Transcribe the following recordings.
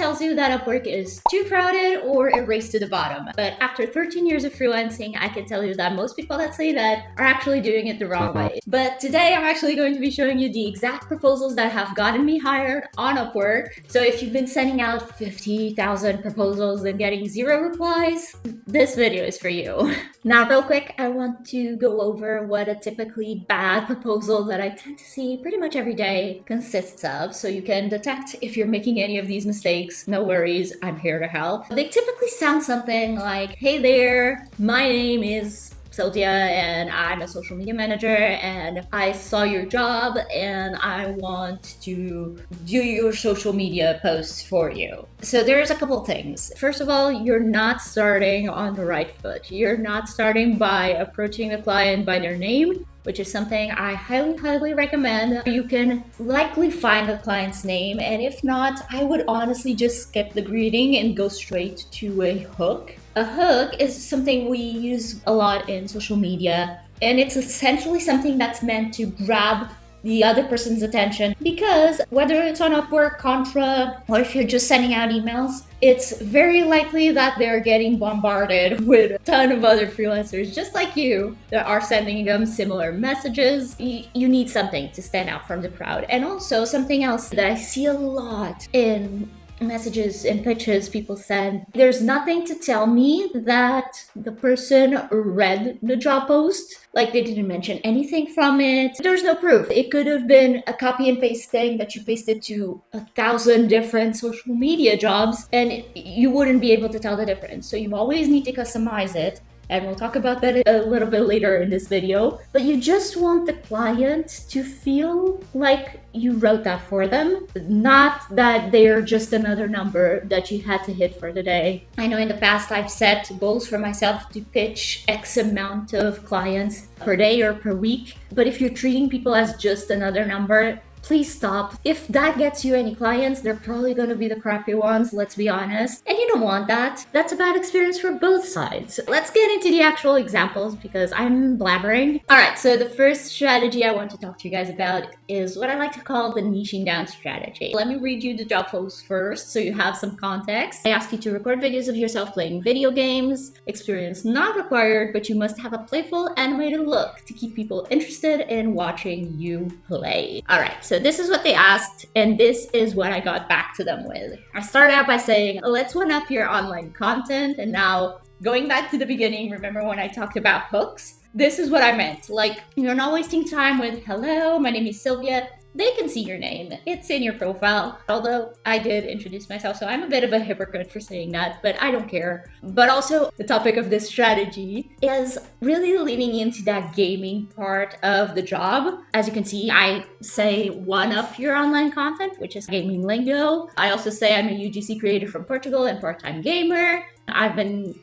tells you that Upwork is too crowded or a race to the bottom. But after 13 years of freelancing, I can tell you that most people that say that are actually doing it the wrong way. But today I'm actually going to be showing you the exact proposals that have gotten me hired on Upwork. So if you've been sending out 50,000 proposals and getting 0 replies, this video is for you. Now, real quick, I want to go over what a typically bad proposal that I tend to see pretty much every day consists of, so you can detect if you're making any of these mistakes. No worries, I'm here to help. They typically sound something like, hey there, my name is Sylvia and I'm a social media manager and I saw your job and I want to do your social media posts for you. So there's a couple things. First of all, you're not starting on the right foot. You're not starting by approaching the client by their name, which is something I highly recommend. You can likely find the client's name, and if not, I would honestly just skip the greeting and go straight to a hook. A hook is something we use a lot in social media, and it's essentially something that's meant to grab the other person's attention, because whether it's on Upwork, Contra, or if you're just sending out emails, it's very likely that they're getting bombarded with a ton of other freelancers just like you that are sending them similar messages. You need something to stand out from the crowd. And also something else that I see a lot in messages and pitches people send, there's nothing to tell me that the person read the job post. Like, they didn't mention anything from it. There's no proof. It could have been a copy and paste thing that you pasted to 1,000 different social media jobs, and you wouldn't be able to tell the difference. So you always need to customize it. And we'll talk about that a little bit later in this video. But you just want the client to feel like you wrote that for them, not that they're just another number that you had to hit for the day. I know in the past I've set goals for myself to pitch X amount of clients per day or per week. But if you're treating people as just another number, please stop. If that gets you any clients, they're probably going to be the crappy ones, let's be honest. And you don't want that. That's a bad experience for both sides. Let's get into the actual examples because I'm blabbering. All right, so the first strategy I want to talk to you guys about is what I like to call the niching down strategy. Let me read you the job post first so you have some context. I ask you to record videos of yourself playing video games. Experience not required, but you must have a playful, animated look to keep people interested in watching you play. All right. So this is what they asked, and this is what I got back to them with. I started out by saying, let's one up your online content. And now going back to the beginning, remember when I talked about hooks? This is what I meant. Like, you're not wasting time with, hello, my name is Sylvia. They can see your name. It's in your profile. Although I did introduce myself, so I'm a bit of a hypocrite for saying that, but I don't care. But also, the topic of this strategy is really leaning into that gaming part of the job. As you can see, I say one up your online content, which is gaming lingo. I also say I'm a UGC creator from Portugal and part-time gamer. I've been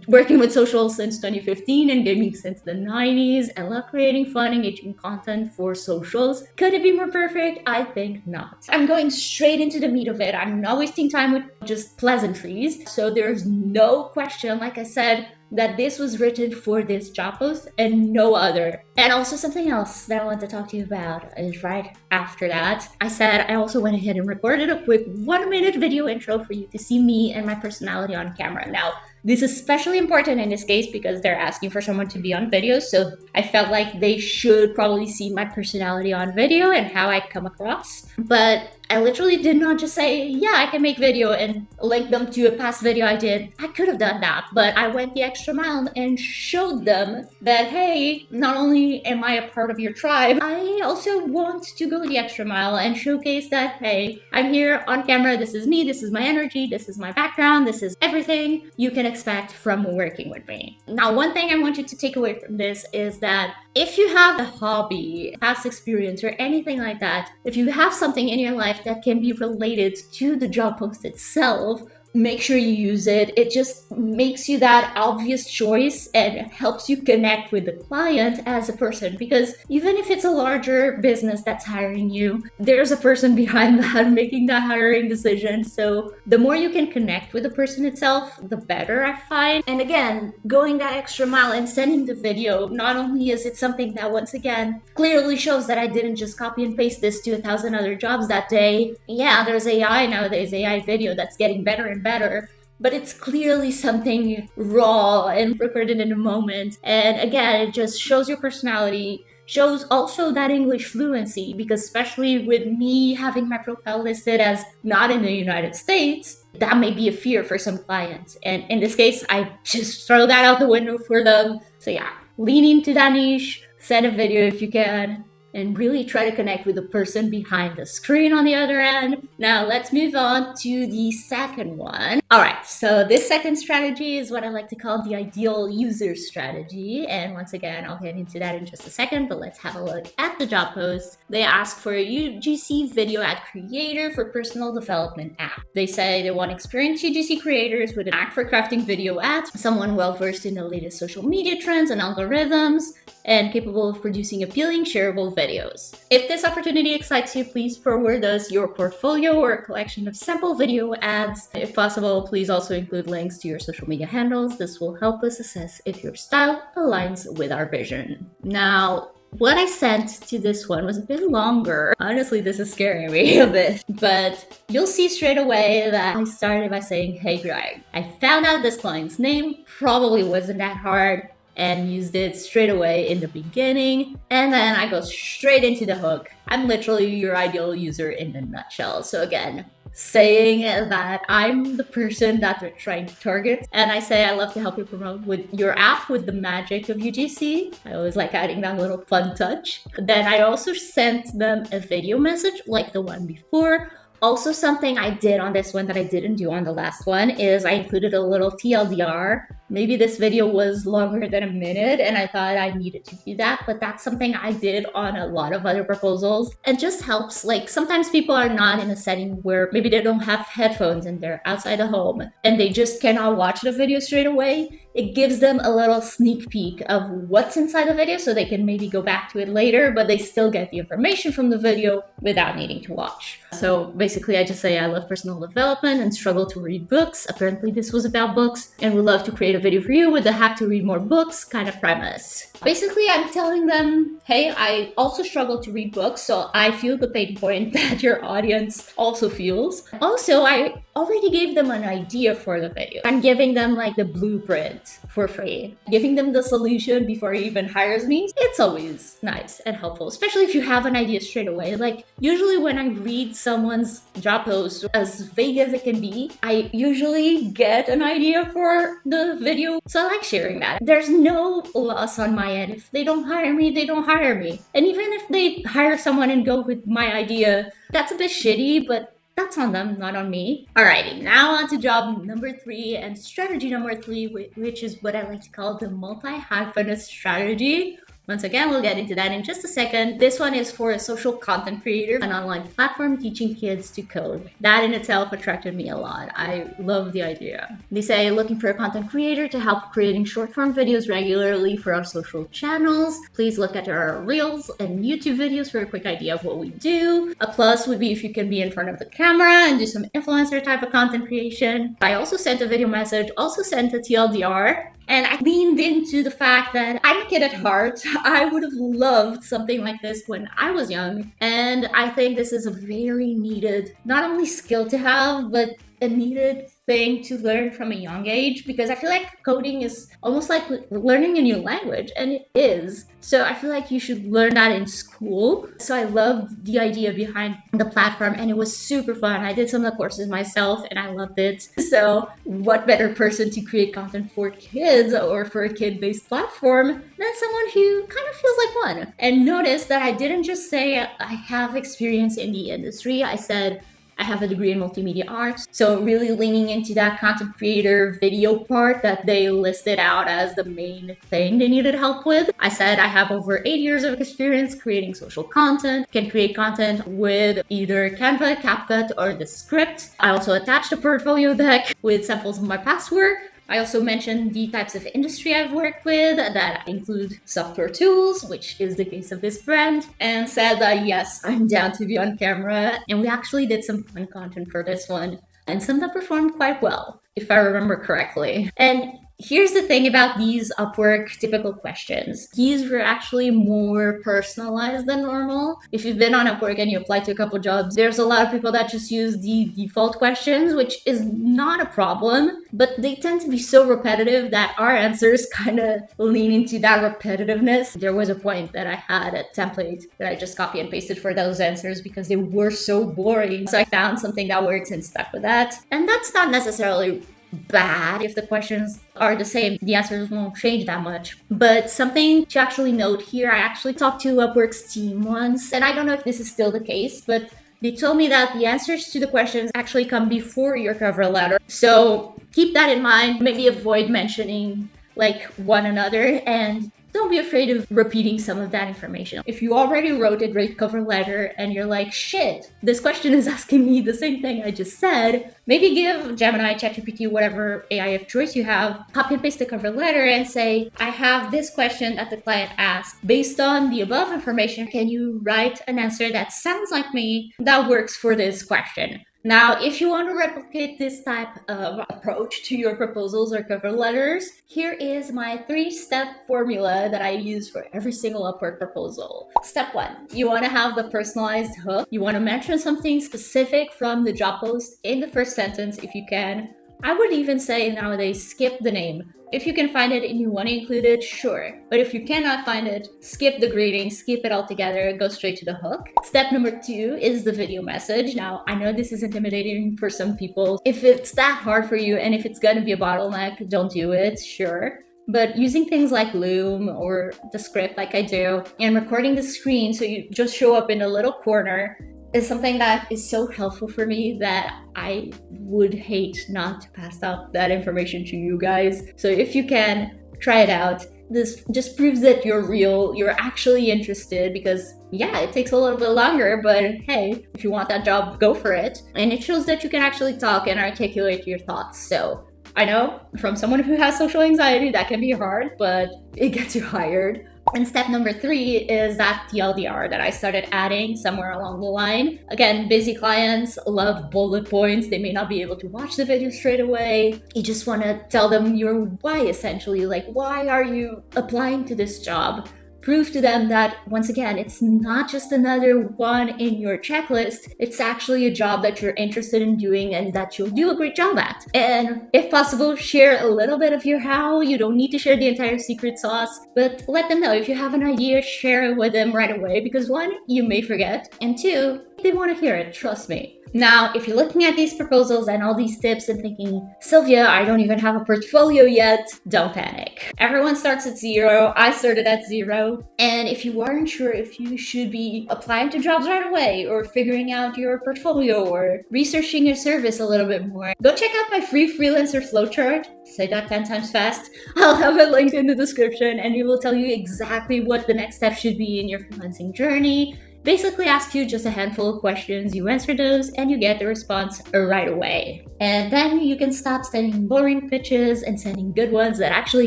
working with social since 2015 and gaming since the 90s. I love creating fun, engaging content for socials. Could it be more perfect? I think not. I'm going straight into the meat of it. I'm not wasting time with just pleasantries. So there's no question, like I said, that this was written for this job post and no other. And also something else that I want to talk to you about is right after that. I said I also went ahead and recorded a quick 1-minute video intro for you to see me and my personality on camera. Now, this is especially important in this case because they're asking for someone to be on video. So I felt like they should probably see my personality on video and how I come across. But I literally did not just say, yeah, I can make video and link them to a past video I did. I could have done that, but I went the extra mile and showed them that, hey, not only am I a part of your tribe, I also want to go the extra mile and showcase that, hey, I'm here on camera. This is me. This is my energy. This is my background. This is everything you can expect from working with me. Now, one thing I want you to take away from this is that if you have a hobby, past experience, or anything like that, if you have something in your life that can be related to the job post itself, make sure you use it. It just makes you that obvious choice and helps you connect with the client as a person, because even if it's a larger business that's hiring you, there's a person behind that making that hiring decision. So the more you can connect with the person itself, the better, I find. And again, going that extra mile and sending the video, not only is it something that once again clearly shows that I didn't just copy and paste this to 1,000 other jobs that day. Yeah, there's AI nowadays, AI video that's getting better and better, but it's clearly something raw and recorded in a moment. And again, it just shows your personality, shows also that English fluency, because especially with me having my profile listed as not in the United States, that may be a fear for some clients. And in this case, I just throw that out the window for them. So yeah, lean into that niche, send a video if you can, and really try to connect with the person behind the screen on the other end. Now let's move on to the second one. All right, so this second strategy is what I like to call the ideal user strategy. And once again, I'll get into that in just a second, but let's have a look at the job post. They ask for a UGC video ad creator for personal development app. They say they want experienced UGC creators with an knack for crafting video ads, someone well-versed in the latest social media trends and algorithms, and capable of producing appealing, shareable videos. If this opportunity excites you, please forward us your portfolio or a collection of sample video ads. If possible, please also include links to your social media handles. This will help us assess if your style aligns with our vision. Now, what I sent to this one was a bit longer. Honestly, this is scaring me a bit, but you'll see straight away that I started by saying, "Hey Greg, I found out this client's name, probably wasn't that hard," and used it straight away in the beginning. And then I go straight into the hook. I'm literally your ideal user in a nutshell. So again, saying that I'm the person that they're trying to target. And I say I love to help you promote with your app with the magic of UGC. I always like adding that little fun touch. Then I also sent them a video message like the one before. Also, something I did on this one that I didn't do on the last one is I included a little TLDR. Maybe this video was longer than a minute and I thought I needed to do that, but that's something I did on a lot of other proposals. It just helps. Like sometimes people are not in a setting where maybe they don't have headphones and they're outside the home and they just cannot watch the video straight away. It gives them a little sneak peek of what's inside the video so they can maybe go back to it later, but they still get the information from the video without needing to watch. So basically I just say I love personal development and struggle to read books. Apparently this was about books, and would love to create a video for you with the have to read more books kind of premise. Basically I'm telling them, hey, I also struggle to read books, so I feel the pain point that your audience also feels. Also, I already gave them an idea for the video. I'm giving them like the blueprint for free. Giving them the solution before he even hires me, it's always nice and helpful, especially if you have an idea straight away. Like usually when I read someone's job post, as vague as it can be, I usually get an idea for the video. So I like sharing that. There's no loss on my end. If they don't hire me, they don't hire me. And even if they hire someone and go with my idea, that's a bit shitty, but that's on them, not on me. Alrighty, now on to job number 3 and strategy number 3, which is what I like to call the multi-hyphenate strategy. Once again, we'll get into that in just a second. This one is for a social content creator, an online platform teaching kids to code. That in itself attracted me a lot. I love the idea. They say looking for a content creator to help creating short form videos regularly for our social channels. Please look at our reels and YouTube videos for a quick idea of what we do. A plus would be if you can be in front of the camera and do some influencer type of content creation. I also sent a video message, also sent a TLDR. And I leaned into the fact that I'm a kid at heart. I would have loved something like this when I was young. And I think this is a very needed, not only skill to have, but a needed thing to learn from a young age, because I feel like coding is almost like learning a new language, and it is. So I feel like you should learn that in school. So I loved the idea behind the platform, and it was super fun. I did some of the courses myself and I loved it. So what better person to create content for kids or for a kid-based platform than someone who kind of feels like one. And notice that I didn't just say I have experience in the industry. I said I have a degree in multimedia arts, so really leaning into that content creator video part that they listed out as the main thing they needed help with. I said I have over 8 years of experience creating social content, can create content with either Canva, CapCut, or the script. I also attached a portfolio deck with samples of my past work. I also mentioned the types of industry I've worked with that include software tools, which is the case of this brand, and said that yes, I'm down to be on camera. And we actually did some fun content for this one, and some that performed quite well, if I remember correctly. And here's the thing about these Upwork typical questions. These were actually more personalized than normal. If you've been on Upwork and you apply to a couple jobs, there's a lot of people that just use the default questions, which is not a problem, but they tend to be so repetitive that our answers kind of lean into that repetitiveness. There was a point that I had a template that I just copy and pasted for those answers because they were so boring. So I found something that works and stuck with that. And that's not necessarily bad. If the questions are the same, the answers won't change that much. But something to actually note here, I actually talked to Upwork's team once, and I don't know if this is still the case, but they told me that the answers to the questions actually come before your cover letter. So keep that in mind. Maybe avoid mentioning like one another, and don't be afraid of repeating some of that information. If you already wrote a great cover letter and you're like, shit, this question is asking me the same thing I just said, maybe give Gemini, ChatGPT, whatever AI of choice you have, copy and paste the cover letter and say, I have this question that the client asked. Based on the above information, can you write an answer that sounds like me that works for this question? Now, if you want to replicate this type of approach to your proposals or cover letters, here is my 3-step formula that I use for every single Upwork proposal. Step 1, you want to have the personalized hook. You want to mention something specific from the job post in the first sentence if you can. I would even say nowadays, skip the name. If you can find it and you want to include it, sure. But if you cannot find it, skip the greeting, skip it altogether, go straight to the hook. Step number 2 is the video message. Now, I know this is intimidating for some people. If it's that hard for you and if it's going to be a bottleneck, don't do it, sure. But using things like Loom or the script like I do and recording the screen so you just show up in a little corner is something that is so helpful for me that I would hate not to pass out that information to you guys. So if you can, try it out. This just proves that you're real, you're actually interested, because yeah, it takes a little bit longer, but hey, if you want that job, go for it. And it shows that you can actually talk and articulate your thoughts. So I know from someone who has social anxiety, that can be hard, but it gets you hired. And step number 3 is that TLDR that I started adding somewhere along the line. Again, busy clients love bullet points. They may not be able to watch the video straight away. You just want to tell them your why, essentially. Like, why are you applying to this job? Prove to them that, once again, it's not just another one in your checklist. It's actually a job that you're interested in doing and that you'll do a great job at. And if possible, share a little bit of your how. You don't need to share the entire secret sauce, but let them know. If you have an idea, share it with them right away, because 1, you may forget, and 2, they want to hear it, trust me. Now, if you're looking at these proposals and all these tips and thinking, Sylvia, I don't even have a portfolio yet, don't panic. Everyone starts at 0. I started at 0. And if you aren't sure if you should be applying to jobs right away or figuring out your portfolio or researching your service a little bit more, go check out my free freelancer flowchart. Say that 10 times fast. I'll have it linked in the description, and it will tell you exactly what the next step should be in your freelancing journey. Basically ask you just a handful of questions, you answer those, and you get the response right away. And then you can stop sending boring pitches and sending good ones that actually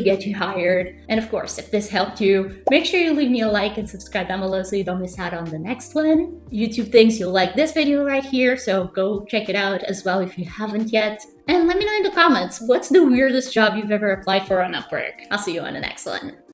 get you hired. And of course, if this helped you, make sure you leave me a like and subscribe down below so you don't miss out on the next one. YouTube thinks you'll like this video right here, so go check it out as well if you haven't yet. And let me know in the comments, what's the weirdest job you've ever applied for on Upwork? I'll see you on the next one.